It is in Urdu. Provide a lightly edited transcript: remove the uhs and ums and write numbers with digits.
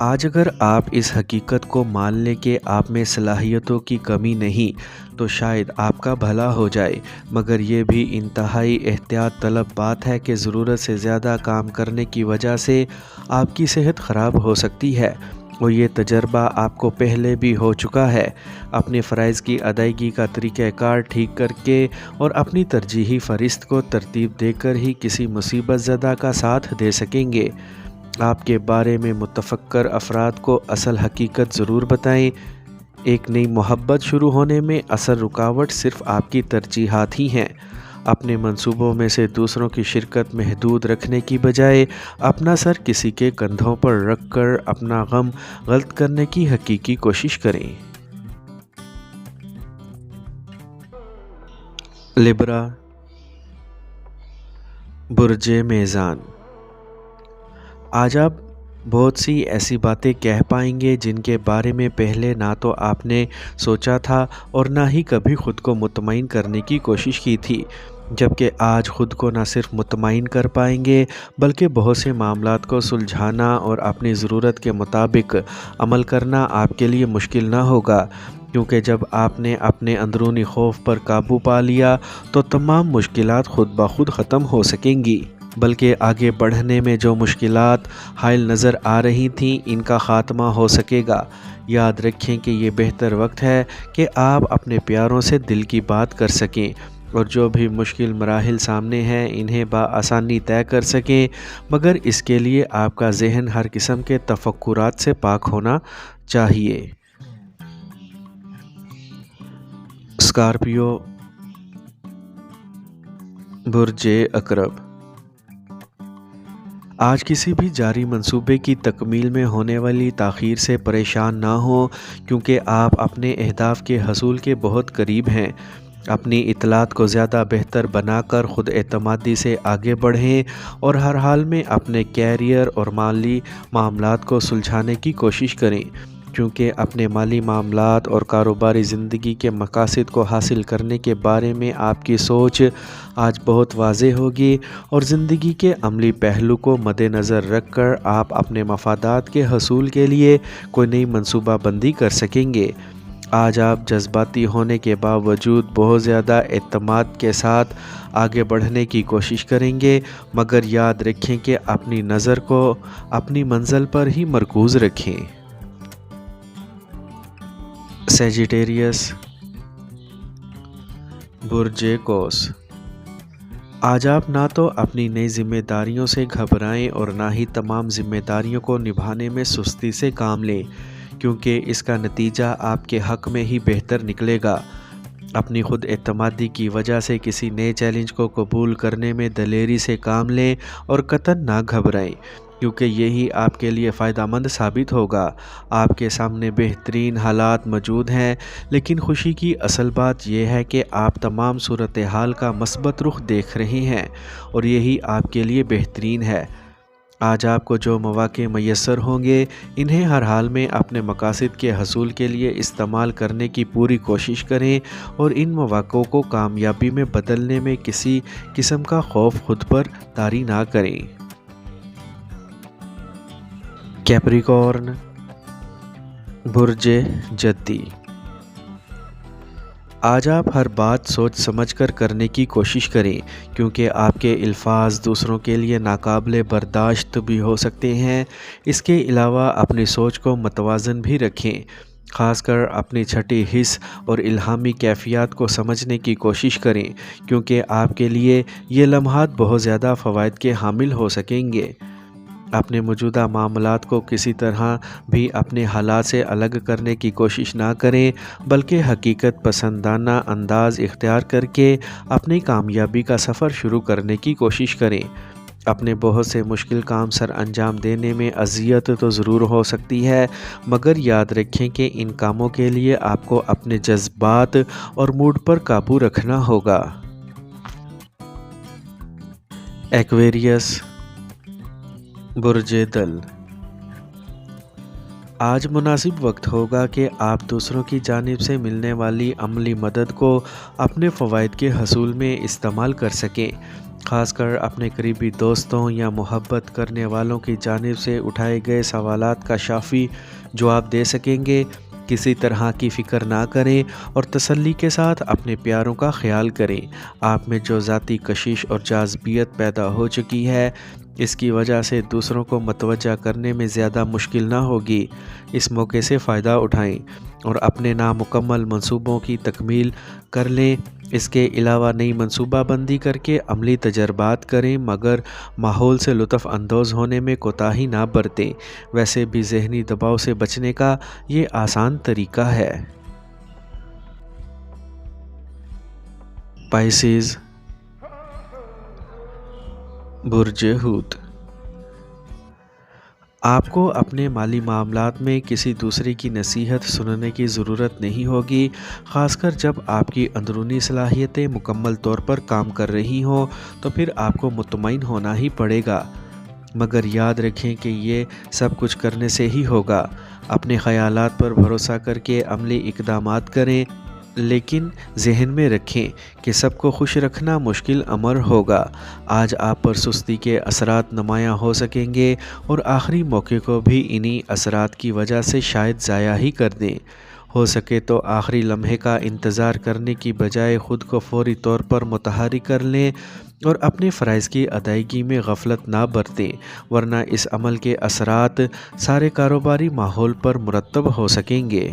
آج اگر آپ اس حقیقت کو مان لیں کہ آپ میں صلاحیتوں کی کمی نہیں تو شاید آپ کا بھلا ہو جائے، مگر یہ بھی انتہائی احتیاط طلب بات ہے کہ ضرورت سے زیادہ کام کرنے کی وجہ سے آپ کی صحت خراب ہو سکتی ہے، اور یہ تجربہ آپ کو پہلے بھی ہو چکا ہے۔ اپنے فرائض کی ادائیگی کا طریقہ کار ٹھیک کر کے اور اپنی ترجیحی فہرست کو ترتیب دے کر ہی کسی مصیبت زدہ کا ساتھ دے سکیں گے۔ آپ کے بارے میں متفکر افراد کو اصل حقیقت ضرور بتائیں۔ ایک نئی محبت شروع ہونے میں اصل رکاوٹ صرف آپ کی ترجیحات ہی ہیں۔ اپنے منصوبوں میں سے دوسروں کی شرکت محدود رکھنے کی بجائے اپنا سر کسی کے کندھوں پر رکھ کر اپنا غم غلط کرنے کی حقیقی کوشش کریں۔ لبرا، برج میزان۔ آج آپ بہت سی ایسی باتیں کہہ پائیں گے جن کے بارے میں پہلے نہ تو آپ نے سوچا تھا اور نہ ہی کبھی خود کو مطمئن کرنے کی کوشش کی تھی، جبکہ آج خود کو نہ صرف مطمئن کر پائیں گے بلکہ بہت سے معاملات کو سلجھانا اور اپنی ضرورت کے مطابق عمل کرنا آپ کے لیے مشکل نہ ہوگا، کیونکہ جب آپ نے اپنے اندرونی خوف پر قابو پا لیا تو تمام مشکلات خود بخود ختم ہو سکیں گی، بلکہ آگے بڑھنے میں جو مشکلات حائل نظر آ رہی تھیں ان کا خاتمہ ہو سکے گا۔ یاد رکھیں کہ یہ بہتر وقت ہے کہ آپ اپنے پیاروں سے دل کی بات کر سکیں اور جو بھی مشکل مراحل سامنے ہیں انہیں بآسانی طے کر سکیں، مگر اس کے لیے آپ کا ذہن ہر قسم کے تفکرات سے پاک ہونا چاہیے۔ اسکارپیو، برج عقرب۔ آج کسی بھی جاری منصوبے کی تکمیل میں ہونے والی تاخیر سے پریشان نہ ہوں، کیونکہ آپ اپنے اہداف کے حصول کے بہت قریب ہیں۔ اپنی اطلاعات کو زیادہ بہتر بنا کر خود اعتمادی سے آگے بڑھیں اور ہر حال میں اپنے کیریئر اور مالی معاملات کو سلجھانے کی کوشش کریں، کیونکہ اپنے مالی معاملات اور کاروباری زندگی کے مقاصد کو حاصل کرنے کے بارے میں آپ کی سوچ آج بہت واضح ہوگی اور زندگی کے عملی پہلو کو مد نظر رکھ کر آپ اپنے مفادات کے حصول کے لیے کوئی نئی منصوبہ بندی کر سکیں گے۔ آج آپ جذباتی ہونے کے باوجود بہت زیادہ اعتماد کے ساتھ آگے بڑھنے کی کوشش کریں گے، مگر یاد رکھیں کہ اپنی نظر کو اپنی منزل پر ہی مرکوز رکھیں۔ سیجیٹیریس، برج قوس۔ آج آپ نہ تو اپنی نئی ذمہ داریوں سے گھبرائیں اور نہ ہی تمام ذمہ داریوں کو نبھانے میں سستی سے کام لیں، کیونکہ اس کا نتیجہ آپ کے حق میں ہی بہتر نکلے گا۔ اپنی خود اعتمادی کی وجہ سے کسی نئے چیلنج کو قبول کرنے میں دلیری سے کام لیں اور قطعاً نہ گھبرائیں، کیونکہ یہی آپ کے لیے فائدہ مند ثابت ہوگا۔ آپ کے سامنے بہترین حالات موجود ہیں، لیکن خوشی کی اصل بات یہ ہے کہ آپ تمام صورتحال کا مثبت رخ دیکھ رہے ہیں اور یہی آپ کے لیے بہترین ہے۔ آج آپ کو جو مواقع میسر ہوں گے انہیں ہر حال میں اپنے مقاصد کے حصول کے لیے استعمال کرنے کی پوری کوشش کریں اور ان مواقعوں کو کامیابی میں بدلنے میں کسی قسم کا خوف خود پر طاری نہ کریں۔ کیپریکارن، برج جدی۔ آج آپ ہر بات سوچ سمجھ کر کرنے کی کوشش کریں، کیونکہ آپ کے الفاظ دوسروں کے لیے ناقابل برداشت بھی ہو سکتے ہیں۔ اس کے علاوہ اپنی سوچ کو متوازن بھی رکھیں، خاص کر اپنی چھٹی حس اور الہامی کیفیات کو سمجھنے کی کوشش کریں، کیونکہ آپ کے لیے یہ لمحات بہت زیادہ فوائد کے حامل ہو سکیں گے۔ اپنے موجودہ معاملات کو کسی طرح بھی اپنے حالات سے الگ کرنے کی کوشش نہ کریں، بلکہ حقیقت پسندانہ انداز اختیار کر کے اپنی کامیابی کا سفر شروع کرنے کی کوشش کریں۔ اپنے بہت سے مشکل کام سر انجام دینے میں اذیت تو ضرور ہو سکتی ہے، مگر یاد رکھیں کہ ان کاموں کے لیے آپ کو اپنے جذبات اور موڈ پر قابو رکھنا ہوگا۔ ایکویریس، برج دل۔ آج مناسب وقت ہوگا کہ آپ دوسروں کی جانب سے ملنے والی عملی مدد کو اپنے فوائد کے حصول میں استعمال کر سکیں، خاص کر اپنے قریبی دوستوں یا محبت کرنے والوں کی جانب سے اٹھائے گئے سوالات کا شافی جواب دے سکیں گے۔ کسی طرح کی فکر نہ کریں اور تسلی کے ساتھ اپنے پیاروں کا خیال کریں۔ آپ میں جو ذاتی کشش اور جاذبیت پیدا ہو چکی ہے، اس کی وجہ سے دوسروں کو متوجہ کرنے میں زیادہ مشکل نہ ہوگی۔ اس موقع سے فائدہ اٹھائیں اور اپنے نامکمل منصوبوں کی تکمیل کر لیں۔ اس کے علاوہ نئی منصوبہ بندی کر کے عملی تجربات کریں، مگر ماحول سے لطف اندوز ہونے میں کوتاہی نہ برتیں۔ ویسے بھی ذہنی دباؤ سے بچنے کا یہ آسان طریقہ ہے۔ پائسیز، برج حوت۔ آپ کو اپنے مالی معاملات میں کسی دوسرے کی نصیحت سننے کی ضرورت نہیں ہوگی، خاص کر جب آپ کی اندرونی صلاحیتیں مکمل طور پر کام کر رہی ہوں تو پھر آپ کو مطمئن ہونا ہی پڑے گا، مگر یاد رکھیں کہ یہ سب کچھ کرنے سے ہی ہوگا۔ اپنے خیالات پر بھروسہ کر کے عملی اقدامات کریں، لیکن ذہن میں رکھیں کہ سب کو خوش رکھنا مشکل امر ہوگا۔ آج آپ پر سستی کے اثرات نمایاں ہو سکیں گے اور آخری موقع کو بھی انہی اثرات کی وجہ سے شاید ضائع ہی کر دیں۔ ہو سکے تو آخری لمحے کا انتظار کرنے کی بجائے خود کو فوری طور پر متحرک کر لیں اور اپنے فرائض کی ادائیگی میں غفلت نہ برتیں، ورنہ اس عمل کے اثرات سارے کاروباری ماحول پر مرتب ہو سکیں گے۔